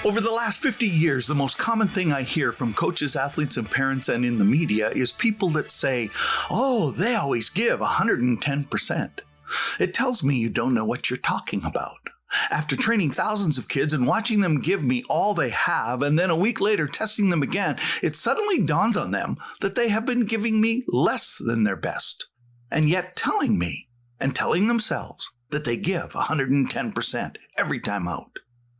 Over the last 50 years, the most common thing I hear from coaches, athletes, and parents and in the media is people that say, "Oh, they always give 110%. It tells me you don't know what you're talking about. After training thousands of kids and watching them give me all they have, and then a week later testing them again, it suddenly dawns on them that they have been giving me less than their best, and yet telling me and telling themselves that they give 110% every time out.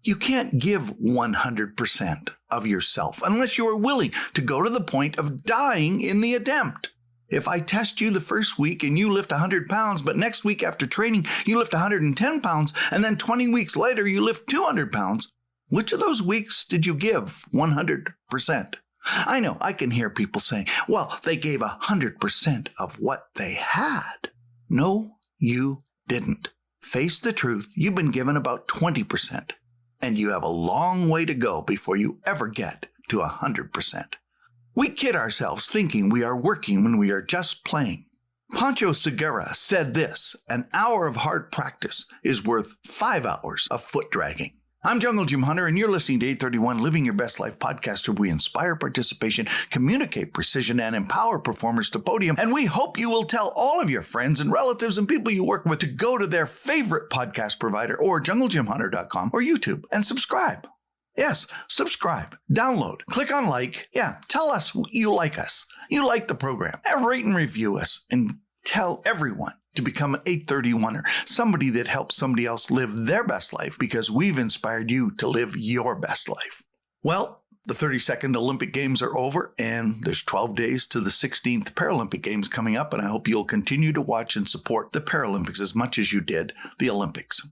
You can't give 100% of yourself unless you are willing to go to the point of dying in the attempt. If I test you the first week and you lift 100 pounds, but next week after training you lift 110 pounds, and then 20 weeks later you lift 200 pounds, which of those weeks did you give 100%? I know, I can hear people saying, well, they gave 100% of what they had. No, you didn't. Face the truth, you've been given about 20%, and you have a long way to go before you ever get to 100%. We kid ourselves thinking we are working when we are just playing. Pancho Segura said this, "An hour of hard practice is worth 5 hours of foot dragging." I'm Jungle Jim Hunter, and you're listening to 831 Living Your Best Life podcast, where we inspire participation, communicate precision, and empower performers to podium. And we hope you will tell all of your friends and relatives and people you work with to go to their favorite podcast provider or junglejimhunter.com or YouTube and subscribe. Yes, subscribe, download, click on like. Yeah, tell us you like us. You like the program. Rate and review us, and tell everyone to become an 831er, somebody that helps somebody else live their best life, because we've inspired you to live your best life. Well, the 32nd Olympic Games are over, and there's 12 days to the 16th Paralympic Games coming up, and I hope you'll continue to watch and support the Paralympics as much as you did the Olympics.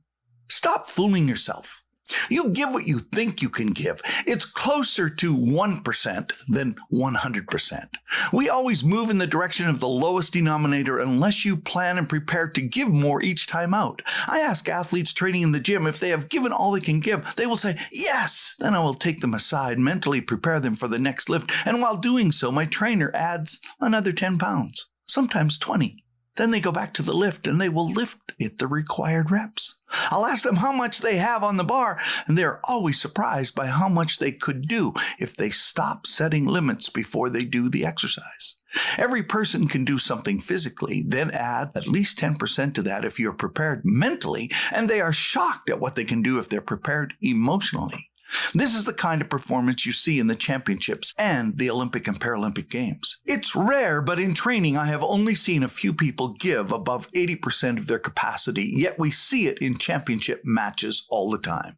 Stop fooling yourself. You give what you think you can give. It's closer to 1% than 100%. We always move in the direction of the lowest denominator unless you plan and prepare to give more each time out. I ask athletes training in the gym if they have given all they can give. They will say, yes. Then I will take them aside, mentally prepare them for the next lift. And while doing so, my trainer adds another 10 pounds, sometimes 20. Then they go back to the lift and they will lift it the required reps. I'll ask them how much they have on the bar, and they're always surprised by how much they could do if they stop setting limits before they do the exercise. Every person can do something physically, then add at least 10% to that if you're prepared mentally, and they are shocked at what they can do if they're prepared emotionally. This is the kind of performance you see in the championships and the Olympic and Paralympic Games. It's rare, but in training, I have only seen a few people give above 80% of their capacity, yet we see it in championship matches all the time.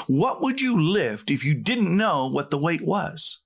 What would you lift if you didn't know what the weight was?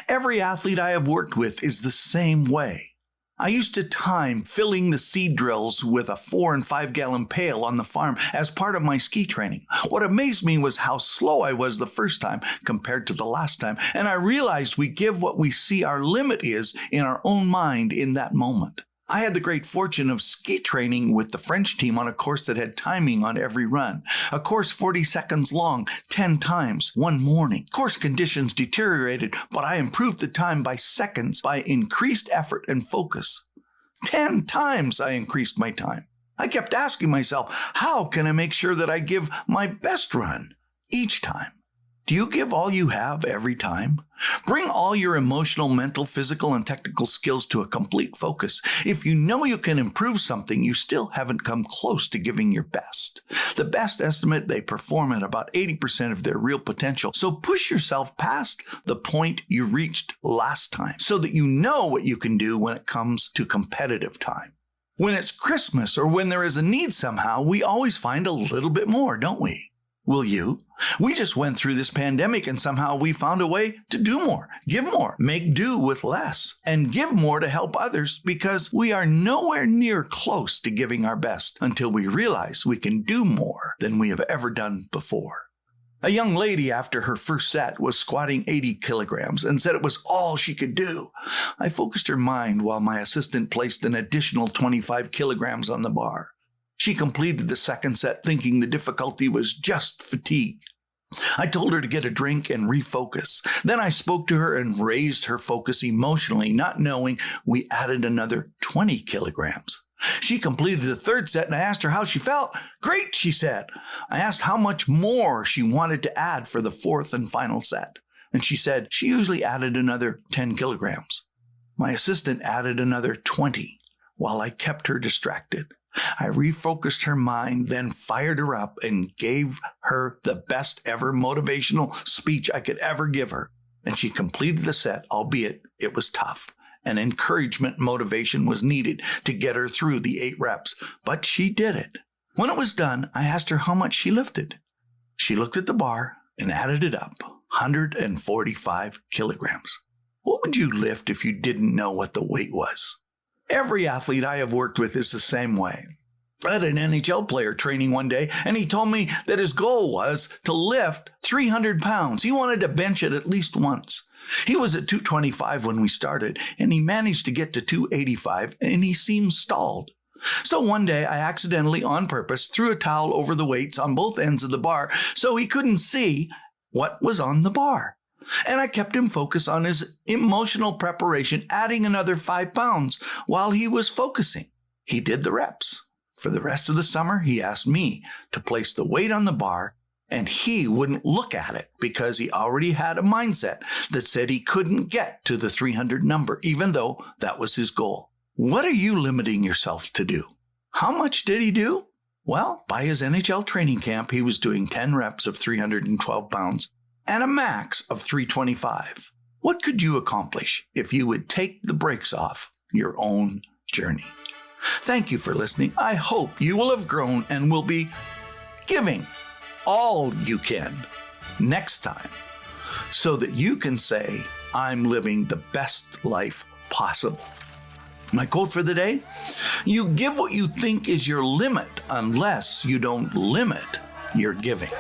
Every athlete I have worked with is the same way. I used to time filling the seed drills with a 4 and 5 gallon pail on the farm as part of my ski training. What amazed me was how slow I was the first time compared to the last time, and I realized we give what we see our limit is in our own mind in that moment. I had the great fortune of ski training with the French team on a course that had timing on every run. A course 40 seconds long, 10 times, one morning. Course conditions deteriorated, but I improved the time by seconds by increased effort and focus. 10 times I increased my time. I kept asking myself, how can I make sure that I give my best run each time? Do you give all you have every time? Bring all your emotional, mental, physical, and technical skills to a complete focus. If you know you can improve something, you still haven't come close to giving your best. The best estimate, they perform at about 80% of their real potential. So push yourself past the point you reached last time so that you know what you can do when it comes to competitive time. When it's Christmas or when there is a need somehow, we always find a little bit more, don't we? Will you? We just went through this pandemic and somehow we found a way to do more, give more, make do with less, and give more to help others because we are nowhere near close to giving our best until we realize we can do more than we have ever done before. A young lady after her first set was squatting 80 kilograms and said it was all she could do. I focused her mind while my assistant placed an additional 25 kilograms on the bar. She completed the second set thinking the difficulty was just fatigue. I told her to get a drink and refocus. Then I spoke to her and raised her focus emotionally, not knowing we added another 20 kilograms. She completed the third set and I asked her how she felt. Great, she said. I asked how much more she wanted to add for the fourth and final set. And she said she usually added another 10 kilograms. My assistant added another 20 while I kept her distracted. I refocused her mind, then fired her up and gave her the best ever motivational speech I could ever give her. And she completed the set, albeit it was tough. And encouragement motivation was needed to get her through the 8 reps, but she did it. When it was done, I asked her how much she lifted. She looked at the bar and added it up, 145 kilograms. What would you lift if you didn't know what the weight was? Every athlete I have worked with is the same way. I had an NHL player training one day, and he told me that his goal was to lift 300 pounds. He wanted to bench it at least once. He was at 225 when we started, and he managed to get to 285, and he seemed stalled. So one day, I accidentally, on purpose, threw a towel over the weights on both ends of the bar so he couldn't see what was on the bar. And I kept him focused on his emotional preparation, adding another 5 pounds while he was focusing. He did the reps. For the rest of the summer, he asked me to place the weight on the bar, and he wouldn't look at it because he already had a mindset that said he couldn't get to the 300 number, even though that was his goal. What are you limiting yourself to do? How much did he do? Well, by his NHL training camp, he was doing 10 reps of 312 pounds and a max of 325. What could you accomplish if you would take the brakes off your own journey? Thank you for listening. I hope you will have grown and will be giving all you can next time so that you can say, I'm living the best life possible. My quote for the day, you give what you think is your limit unless you don't limit your giving.